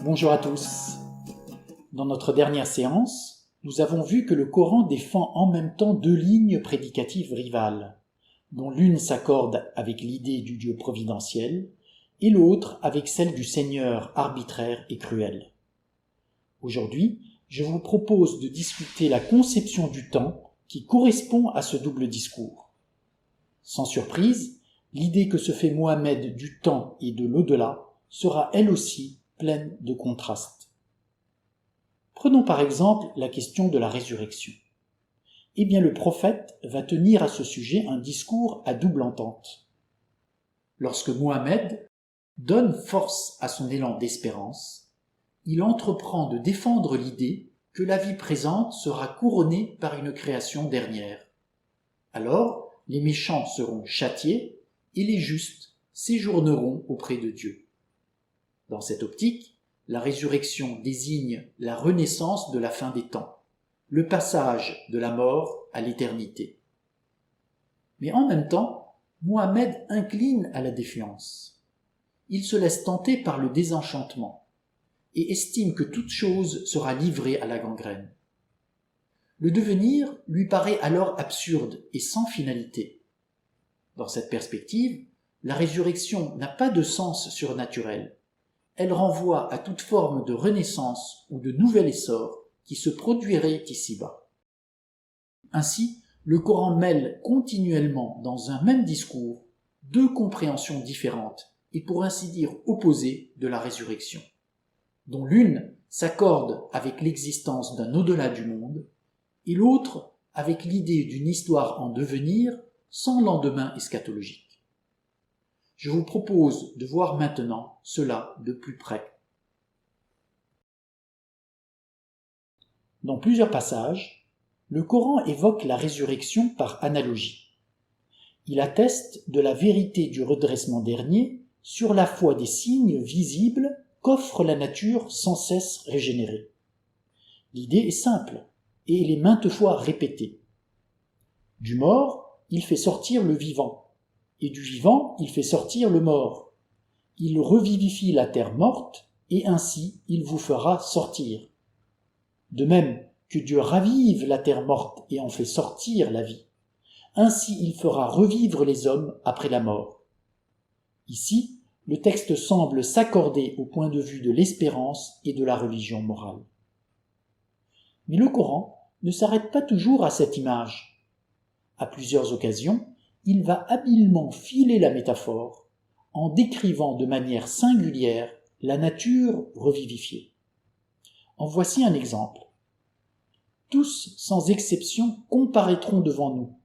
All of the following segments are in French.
Bonjour à tous. Dans notre dernière séance, nous avons vu que le Coran défend en même temps deux lignes prédicatives rivales, dont l'une s'accorde avec l'idée du Dieu providentiel et l'autre avec celle du Seigneur arbitraire et cruel. Aujourd'hui, je vous propose de discuter la conception du temps qui correspond à ce double discours. Sans surprise, l'idée que se fait Mohammed du temps et de l'au-delà sera elle aussi pleine de contrastes. Prenons par exemple la question de la résurrection. Eh bien, le prophète va tenir à ce sujet un discours à double entente. Lorsque Mohammed donne force à son élan d'espérance, il entreprend de défendre l'idée que la vie présente sera couronnée par une création dernière. Alors, les méchants seront châtiés et les justes séjourneront auprès de Dieu. Dans cette optique, la résurrection désigne la renaissance de la fin des temps, le passage de la mort à l'éternité. Mais en même temps, Mohammed incline à la défiance. Il se laisse tenter par le désenchantement et estime que toute chose sera livrée à la gangrène. Le devenir lui paraît alors absurde et sans finalité. Dans cette perspective, la résurrection n'a pas de sens surnaturel. Elle renvoie à toute forme de renaissance ou de nouvel essor qui se produirait ici-bas. Ainsi, le Coran mêle continuellement dans un même discours deux compréhensions différentes et pour ainsi dire opposées de la résurrection, dont l'une s'accorde avec l'existence d'un au-delà du monde et l'autre avec l'idée d'une histoire en devenir sans lendemain eschatologique. Je vous propose de voir maintenant cela de plus près. Dans plusieurs passages, le Coran évoque la résurrection par analogie. Il atteste de la vérité du redressement dernier sur la foi des signes visibles qu'offre la nature sans cesse régénérée. L'idée est simple et elle est maintes fois répétée. Du mort, il fait sortir le vivant. Et du vivant, il fait sortir le mort. Il revivifie la terre morte, et ainsi il vous fera sortir. De même que Dieu ravive la terre morte et en fait sortir la vie, ainsi il fera revivre les hommes après la mort. Ici, le texte semble s'accorder au point de vue de l'espérance et de la religion morale. Mais le Coran ne s'arrête pas toujours à cette image. À plusieurs occasions, il va habilement filer la métaphore en décrivant de manière singulière la nature revivifiée. En voici un exemple. Tous, sans exception, comparaîtront devant nous.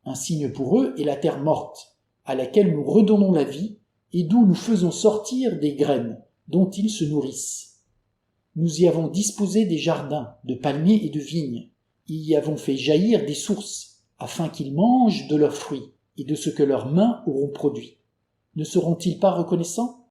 Un signe pour eux est la terre morte, à laquelle nous redonnons la vie et d'où nous faisons sortir des graines dont ils se nourrissent. Nous y avons disposé des jardins, de palmiers et de vignes, et y avons fait jaillir des sources, afin qu'ils mangent de leurs fruits et de ce que leurs mains auront produit. Ne seront-ils pas reconnaissants ?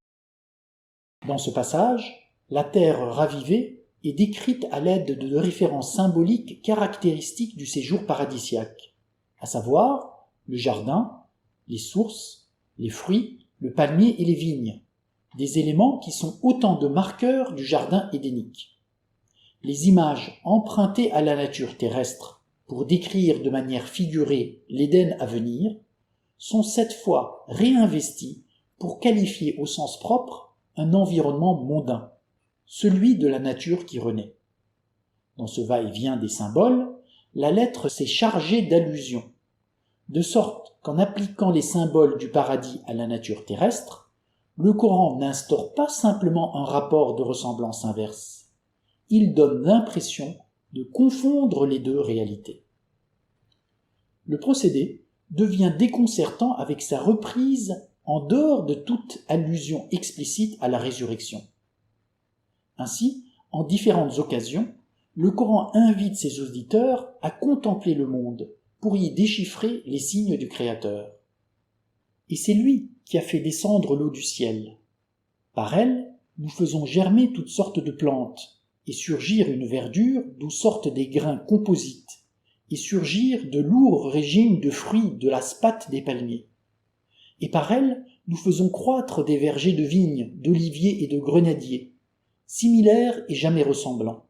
Dans ce passage, la terre ravivée est décrite à l'aide de références symboliques caractéristiques du séjour paradisiaque, à savoir le jardin, les sources, les fruits, le palmier et les vignes, des éléments qui sont autant de marqueurs du jardin édénique. Les images empruntées à la nature terrestre pour décrire de manière figurée l'Éden à venir, sont cette fois réinvestis pour qualifier au sens propre un environnement mondain, celui de la nature qui renaît. Dans ce va-et-vient des symboles, la lettre s'est chargée d'allusions, de sorte qu'en appliquant les symboles du paradis à la nature terrestre, le Coran n'instaure pas simplement un rapport de ressemblance inverse, il donne l'impression de confondre les deux réalités. Le procédé devient déconcertant avec sa reprise en dehors de toute allusion explicite à la résurrection. Ainsi, en différentes occasions, le Coran invite ses auditeurs à contempler le monde pour y déchiffrer les signes du Créateur. Et c'est lui qui a fait descendre l'eau du ciel. Par elle, nous faisons germer toutes sortes de plantes, et surgir une verdure d'où sortent des grains composites, et surgir de lourds régimes de fruits de la spathe des palmiers. Et par elle, nous faisons croître des vergers de vignes, d'oliviers et de grenadiers, similaires et jamais ressemblants.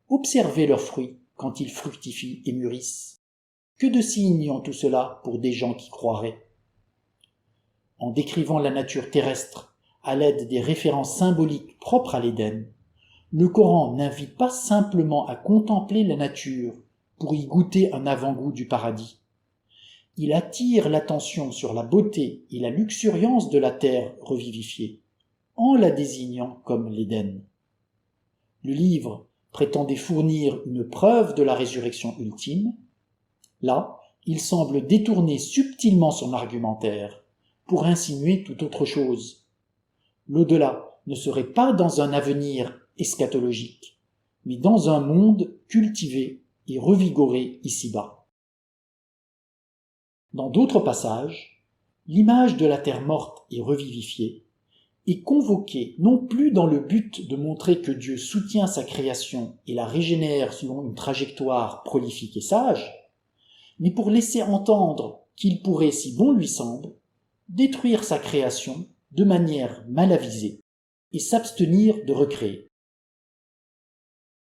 Observez leurs fruits quand ils fructifient et mûrissent. Que de signes en tout cela pour des gens qui croiraient. En décrivant la nature terrestre à l'aide des références symboliques propres à l'Éden, le Coran n'invite pas simplement à contempler la nature pour y goûter un avant-goût du paradis. Il attire l'attention sur la beauté et la luxuriance de la terre revivifiée, en la désignant comme l'Éden. Le livre prétendait fournir une preuve de la résurrection ultime. Là, il semble détourner subtilement son argumentaire pour insinuer tout autre chose. L'au-delà ne serait pas dans un avenir eschatologique, mais dans un monde cultivé et revigoré ici-bas. Dans d'autres passages, l'image de la terre morte et revivifiée est convoquée non plus dans le but de montrer que Dieu soutient sa création et la régénère selon une trajectoire prolifique et sage, mais pour laisser entendre qu'il pourrait, si bon lui semble, détruire sa création de manière mal avisée et s'abstenir de recréer.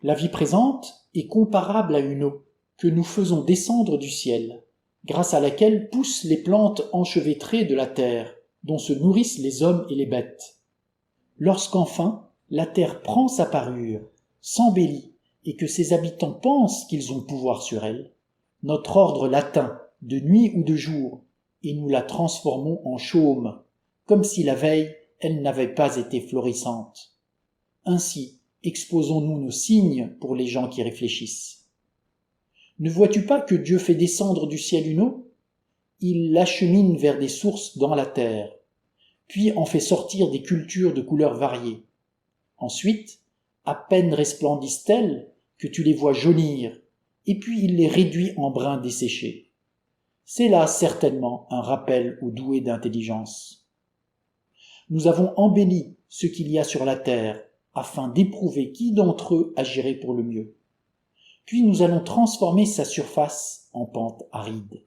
La vie présente est comparable à une eau que nous faisons descendre du ciel, grâce à laquelle poussent les plantes enchevêtrées de la terre, dont se nourrissent les hommes et les bêtes. Lorsqu'enfin la terre prend sa parure, s'embellit et que ses habitants pensent qu'ils ont pouvoir sur elle, notre ordre l'atteint, de nuit ou de jour, et nous la transformons en chaume, comme si la veille elle n'avait pas été florissante. Ainsi exposons-nous nos signes pour les gens qui réfléchissent. Ne vois-tu pas que Dieu fait descendre du ciel une eau ? Il l'achemine vers des sources dans la terre, puis en fait sortir des cultures de couleurs variées. Ensuite, à peine resplendissent-elles que tu les vois jaunir, et puis il les réduit en brins desséchés. C'est là certainement un rappel aux doués d'intelligence. Nous avons embelli ce qu'il y a sur la terre, afin d'éprouver qui d'entre eux agirait pour le mieux. Puis nous allons transformer sa surface en pente aride.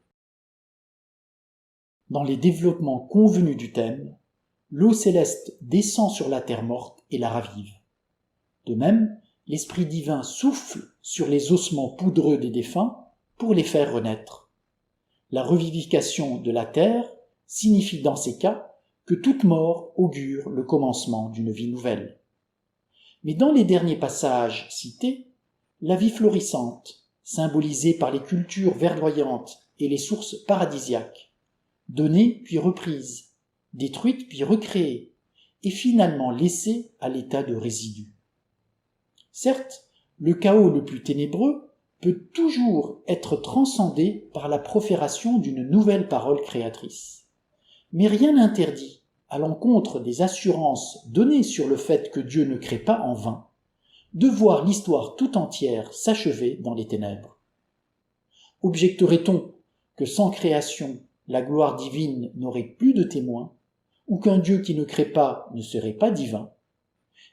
Dans les développements convenus du thème, l'eau céleste descend sur la terre morte et la ravive. De même, l'Esprit divin souffle sur les ossements poudreux des défunts pour les faire renaître. La revivification de la terre signifie dans ces cas que toute mort augure le commencement d'une vie nouvelle. Mais dans les derniers passages cités, la vie florissante, symbolisée par les cultures verdoyantes et les sources paradisiaques, donnée puis reprise, détruite puis recréée, et finalement laissée à l'état de résidu. Certes, le chaos le plus ténébreux peut toujours être transcendé par la profération d'une nouvelle parole créatrice. Mais rien n'interdit, à l'encontre des assurances données sur le fait que Dieu ne crée pas en vain, de voir l'histoire tout entière s'achever dans les ténèbres. Objecterait-on que sans création, la gloire divine n'aurait plus de témoins, ou qu'un Dieu qui ne crée pas ne serait pas divin?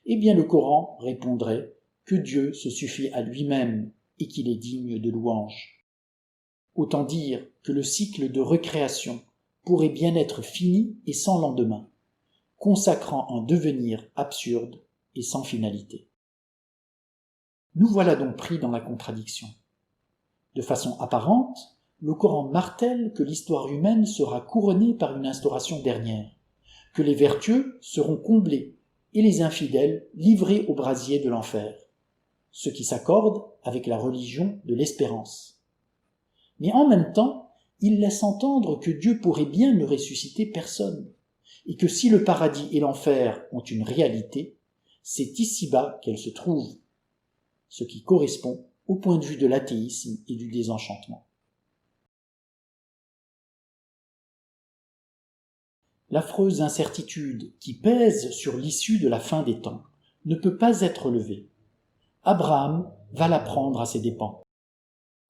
Eh bien le Coran répondrait que Dieu se suffit à lui-même et qu'il est digne de louange. Autant dire que le cycle de recréation pourrait bien être fini et sans lendemain, consacrant un devenir absurde et sans finalité. Nous voilà donc pris dans la contradiction. De façon apparente, le Coran martèle que l'histoire humaine sera couronnée par une instauration dernière, que les vertueux seront comblés et les infidèles livrés au brasier de l'enfer, ce qui s'accorde avec la religion de l'espérance. Mais en même temps, il laisse entendre que Dieu pourrait bien ne ressusciter personne, et que si le paradis et l'enfer ont une réalité, c'est ici-bas qu'elle se trouve, ce qui correspond au point de vue de l'athéisme et du désenchantement. L'affreuse incertitude qui pèse sur l'issue de la fin des temps ne peut pas être levée. Abraham va l'apprendre à ses dépens.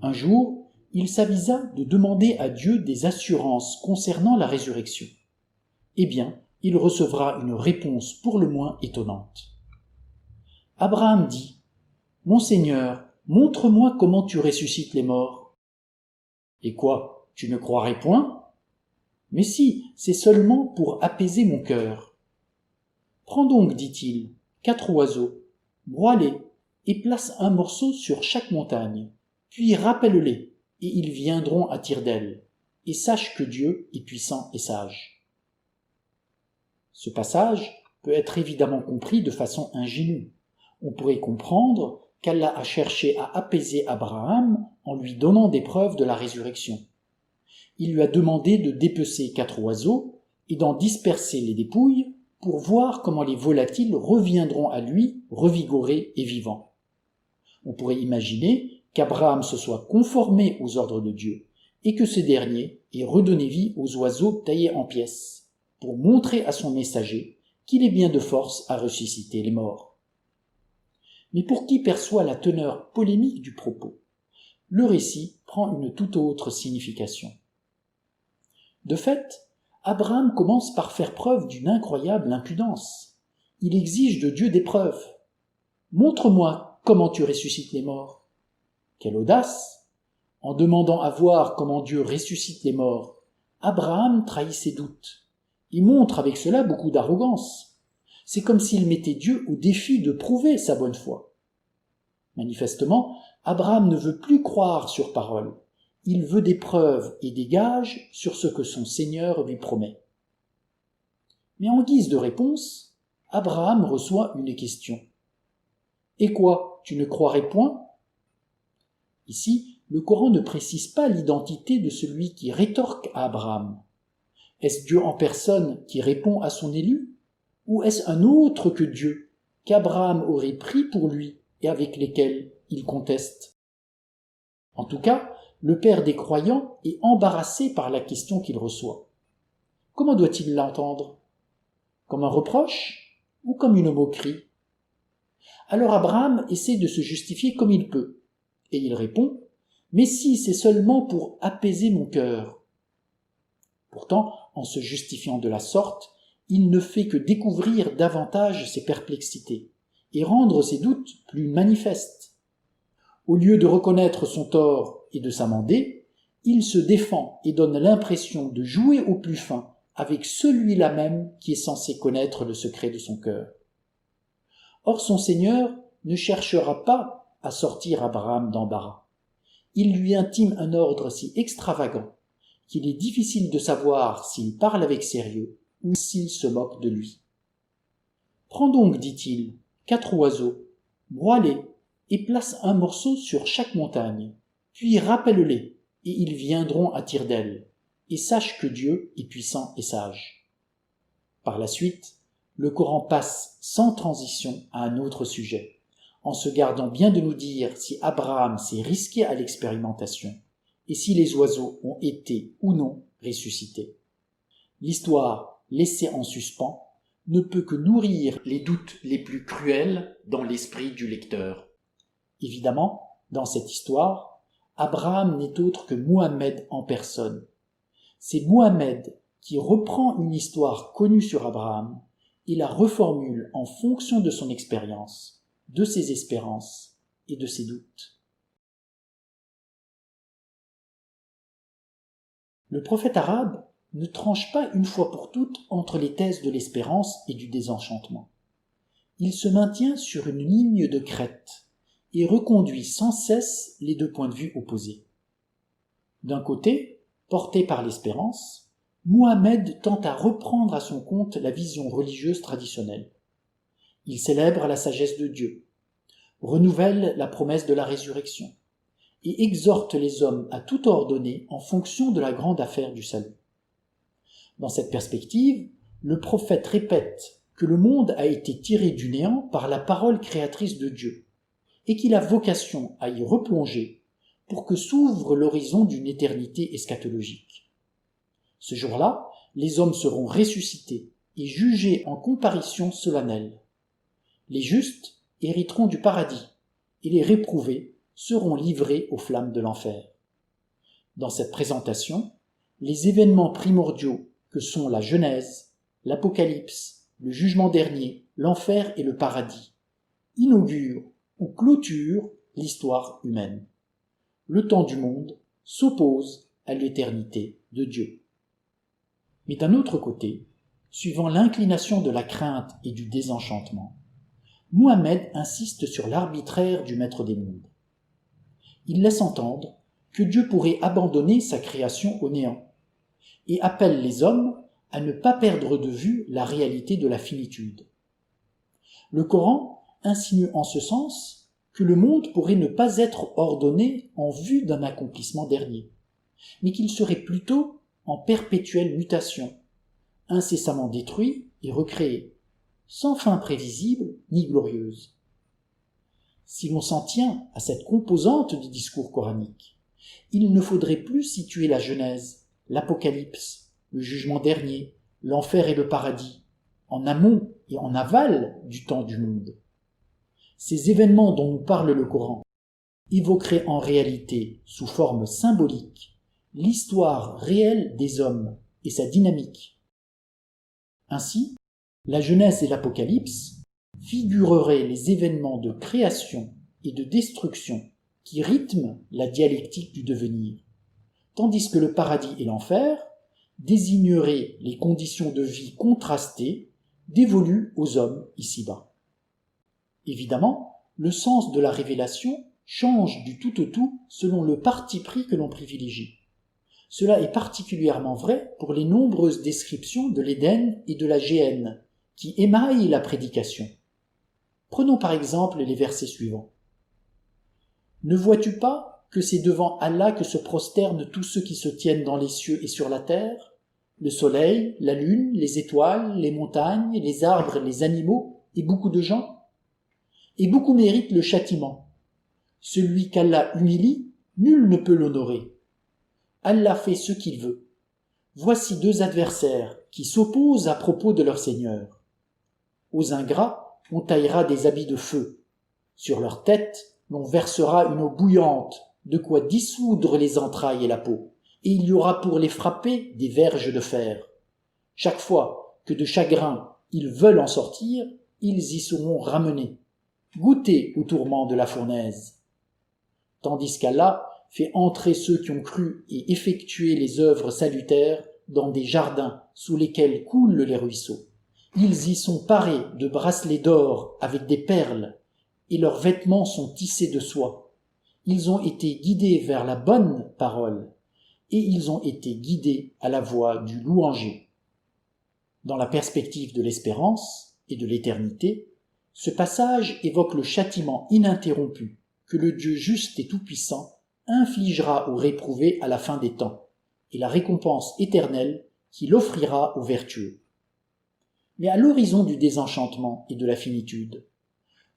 Un jour, il s'avisa de demander à Dieu des assurances concernant la résurrection. Eh bien, il recevra une réponse pour le moins étonnante. Abraham dit : « Mon Seigneur, montre-moi comment tu ressuscites les morts. » « Et quoi, tu ne croirais point ? » ?»« Mais si, c'est seulement pour apaiser mon cœur. » « Prends donc, dit-il, 4 oiseaux, broie-les et place un morceau sur chaque montagne, puis rappelle-les, et ils viendront à tire-d'aile, et sache que Dieu est puissant et sage. Ce passage peut être évidemment compris de façon ingénue. On pourrait comprendre qu'Allah a cherché à apaiser Abraham en lui donnant des preuves de la résurrection. Il lui a demandé de dépecer 4 oiseaux et d'en disperser les dépouilles pour voir comment les volatiles reviendront à lui revigorés et vivants. On pourrait imaginer qu'Abraham se soit conformé aux ordres de Dieu et que ce dernier ait redonné vie aux oiseaux taillés en pièces pour montrer à son messager qu'il est bien de force à ressusciter les morts. Mais pour qui perçoit la teneur polémique du propos, le récit prend une toute autre signification. De fait, Abraham commence par faire preuve d'une incroyable impudence. Il exige de Dieu des preuves. « Montre-moi comment tu ressuscites les morts. » Quelle audace! En demandant à voir comment Dieu ressuscite les morts, Abraham trahit ses doutes. Il montre avec cela beaucoup d'arrogance. C'est comme s'il mettait Dieu au défi de prouver sa bonne foi. Manifestement, Abraham ne veut plus croire sur parole. Il veut des preuves et des gages sur ce que son Seigneur lui promet. Mais en guise de réponse, Abraham reçoit une question. « Et quoi, tu ne croirais point ?» Ici, le Coran ne précise pas l'identité de celui qui rétorque à Abraham. Est-ce Dieu en personne qui répond à son élu? Ou est-ce un autre que Dieu, qu'Abraham aurait pris pour lui et avec lesquels il conteste? En tout cas, le père des croyants est embarrassé par la question qu'il reçoit. Comment doit-il l'entendre? Comme un reproche ou comme une moquerie? Alors Abraham essaie de se justifier comme il peut, et il répond « Mais si, c'est seulement pour apaiser mon cœur. » Pourtant, en se justifiant de la sorte, il ne fait que découvrir davantage ses perplexités et rendre ses doutes plus manifestes. Au lieu de reconnaître son tort et de s'amender, il se défend et donne l'impression de jouer au plus fin avec celui-là même qui est censé connaître le secret de son cœur. Or son Seigneur ne cherchera pas à sortir Abraham d'embarras. Il lui intime un ordre si extravagant qu'il est difficile de savoir s'il parle avec sérieux ou s'il se moque de lui. « Prends donc, dit-il, 4 oiseaux, broie-les et place un morceau sur chaque montagne, puis rappelle-les, et ils viendront à tire-d'aile, et sache que Dieu est puissant et sage. » Par la suite, le Coran passe sans transition à un autre sujet, en se gardant bien de nous dire si Abraham s'est risqué à l'expérimentation et si les oiseaux ont été ou non ressuscités. L'histoire, laissée en suspens, ne peut que nourrir les doutes les plus cruels dans l'esprit du lecteur. Évidemment, dans cette histoire, Abraham n'est autre que Muhammad en personne. C'est Muhammad qui reprend une histoire connue sur Abraham et la reformule en fonction de son expérience, de ses espérances et de ses doutes. Le prophète arabe ne tranche pas une fois pour toutes entre les thèses de l'espérance et du désenchantement. Il se maintient sur une ligne de crête et reconduit sans cesse les 2 points de vue opposés. D'un côté, porté par l'espérance, Muhammad tente à reprendre à son compte la vision religieuse traditionnelle. Il célèbre la sagesse de Dieu, renouvelle la promesse de la résurrection et exhorte les hommes à tout ordonner en fonction de la grande affaire du salut. Dans cette perspective, le prophète répète que le monde a été tiré du néant par la parole créatrice de Dieu et qu'il a vocation à y replonger pour que s'ouvre l'horizon d'une éternité eschatologique. Ce jour-là, les hommes seront ressuscités et jugés en comparition solennelle. Les justes hériteront du paradis et les réprouvés seront livrés aux flammes de l'enfer. Dans cette présentation, les événements primordiaux que sont la Genèse, l'Apocalypse, le jugement dernier, l'enfer et le paradis inaugurent ou clôturent l'histoire humaine. Le temps du monde s'oppose à l'éternité de Dieu. Mais d'un autre côté, suivant l'inclination de la crainte et du désenchantement, Mohammed insiste sur l'arbitraire du maître des mondes. Il laisse entendre que Dieu pourrait abandonner sa création au néant et appelle les hommes à ne pas perdre de vue la réalité de la finitude. Le Coran insinue en ce sens que le monde pourrait ne pas être ordonné en vue d'un accomplissement dernier, mais qu'il serait plutôt en perpétuelle mutation, incessamment détruit et recréé, sans fin prévisible ni glorieuse. Si l'on s'en tient à cette composante du discours coranique, il ne faudrait plus situer la Genèse, l'Apocalypse, le jugement dernier, l'enfer et le paradis, en amont et en aval du temps du monde. Ces événements dont nous parle le Coran évoqueraient en réalité, sous forme symbolique, l'histoire réelle des hommes et sa dynamique. Ainsi, la Genèse et l'Apocalypse figureraient les événements de création et de destruction qui rythment la dialectique du devenir, tandis que le paradis et l'enfer désigneraient les conditions de vie contrastées dévolues aux hommes ici-bas. Évidemment, le sens de la révélation change du tout au tout selon le parti pris que l'on privilégie. Cela est particulièrement vrai pour les nombreuses descriptions de l'Éden et de la Géhenne qui émaillent la prédication. Prenons par exemple les versets suivants. « Ne vois-tu pas que c'est devant Allah que se prosternent tous ceux qui se tiennent dans les cieux et sur la terre, le soleil, la lune, les étoiles, les montagnes, les arbres, les animaux et beaucoup de gens ? Et beaucoup méritent le châtiment. Celui qu'Allah humilie, nul ne peut l'honorer. Allah fait ce qu'il veut. Voici deux adversaires qui s'opposent à propos de leur Seigneur. Aux ingrats, on taillera des habits de feu. Sur leur tête, l'on versera une eau bouillante, de quoi dissoudre les entrailles et la peau. Et il y aura pour les frapper des verges de fer. Chaque fois que de chagrin ils veulent en sortir, ils y seront ramenés. Goûtez aux tourments de la fournaise. Tandis qu'Allah fait entrer ceux qui ont cru et effectué les œuvres salutaires dans des jardins sous lesquels coulent les ruisseaux. Ils y sont parés de bracelets d'or avec des perles, et leurs vêtements sont tissés de soie. Ils ont été guidés vers la bonne parole, et ils ont été guidés à la voix du louanger. Dans la perspective de l'espérance et de l'éternité, ce passage évoque le châtiment ininterrompu que le Dieu juste et tout-puissant infligera aux réprouvés à la fin des temps, et la récompense éternelle qu'il offrira aux vertueux. Mais à l'horizon du désenchantement et de la finitude,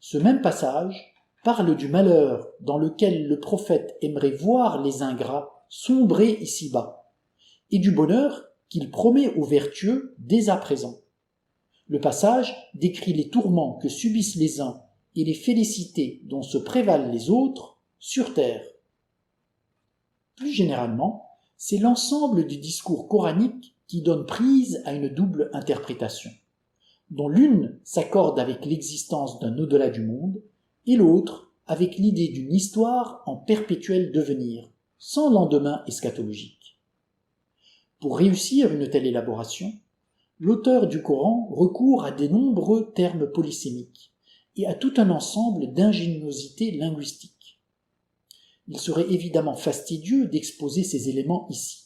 ce même passage parle du malheur dans lequel le prophète aimerait voir les ingrats sombrer ici-bas, et du bonheur qu'il promet aux vertueux dès à présent. Le passage décrit les tourments que subissent les uns et les félicités dont se prévalent les autres sur terre. Plus généralement, c'est l'ensemble du discours coranique qui donne prise à une double interprétation, dont l'une s'accorde avec l'existence d'un au-delà du monde et l'autre avec l'idée d'une histoire en perpétuel devenir, sans lendemain eschatologique. Pour réussir une telle élaboration, l'auteur du Coran recourt à de nombreux termes polysémiques et à tout un ensemble d'ingéniosités linguistiques. Il serait évidemment fastidieux d'exposer ces éléments ici,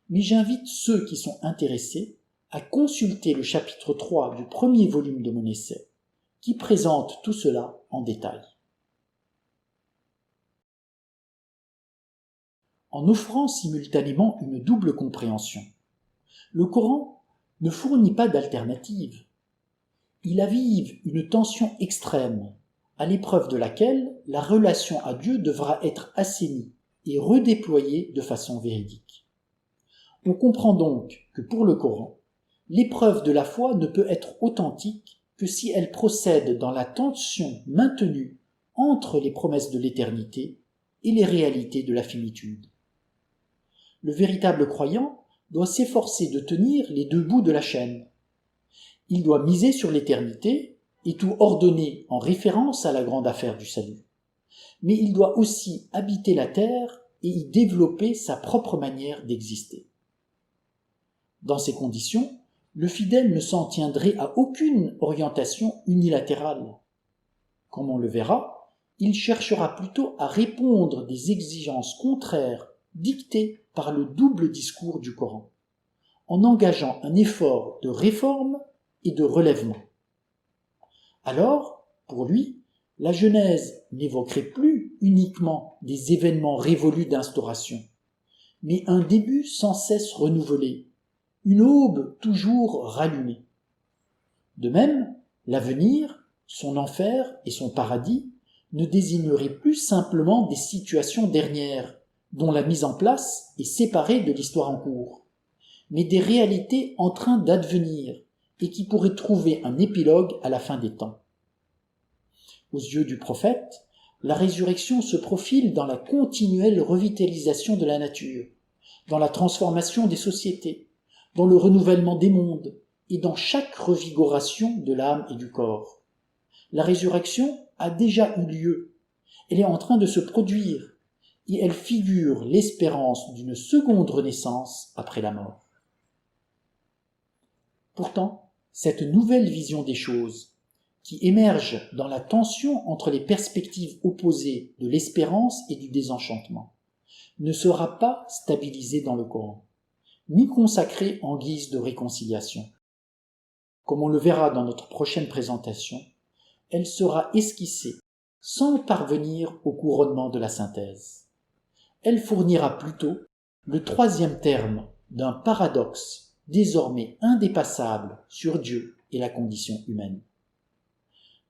mais j'invite ceux qui sont intéressés à consulter le chapitre 3 du premier volume de mon essai, qui présente tout cela en détail. En offrant simultanément une double compréhension, le Coran ne fournit pas d'alternative. Il avive une tension extrême, à l'épreuve de laquelle la relation à Dieu devra être assainie et redéployée de façon véridique. On comprend donc que pour le Coran, l'épreuve de la foi ne peut être authentique que si elle procède dans la tension maintenue entre les promesses de l'éternité et les réalités de la finitude. Le véritable croyant doit s'efforcer de tenir les deux bouts de la chaîne. Il doit miser sur l'éternité et tout ordonner en référence à la grande affaire du salut. Mais il doit aussi habiter la terre et y développer sa propre manière d'exister. Dans ces conditions, le fidèle ne s'en tiendrait à aucune orientation unilatérale. Comme on le verra, il cherchera plutôt à répondre des exigences contraires dictées par le double discours du Coran, en engageant un effort de réforme et de relèvement. Alors, pour lui, la Genèse n'évoquerait plus uniquement des événements révolus d'instauration, mais un début sans cesse renouvelé, une aube toujours rallumée. De même, l'avenir, son enfer et son paradis ne désigneraient plus simplement des situations dernières, dont la mise en place est séparée de l'histoire en cours, mais des réalités en train d'advenir et qui pourraient trouver un épilogue à la fin des temps. Aux yeux du prophète, la résurrection se profile dans la continuelle revitalisation de la nature, dans la transformation des sociétés, dans le renouvellement des mondes et dans chaque revigoration de l'âme et du corps. La résurrection a déjà eu lieu, elle est en train de se produire et elle figure l'espérance d'une seconde renaissance après la mort. Pourtant, cette nouvelle vision des choses, qui émerge dans la tension entre les perspectives opposées de l'espérance et du désenchantement, ne sera pas stabilisée dans le Coran, ni consacrée en guise de réconciliation. Comme on le verra dans notre prochaine présentation, elle sera esquissée sans parvenir au couronnement de la synthèse. Elle fournira plutôt le troisième terme d'un paradoxe désormais indépassable sur Dieu et la condition humaine.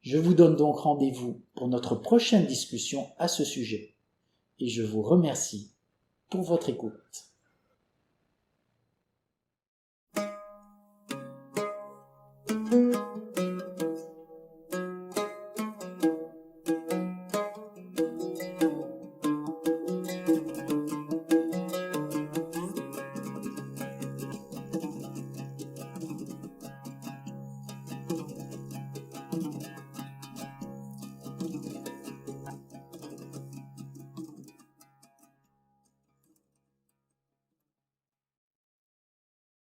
Je vous donne donc rendez-vous pour notre prochaine discussion à ce sujet et je vous remercie pour votre écoute.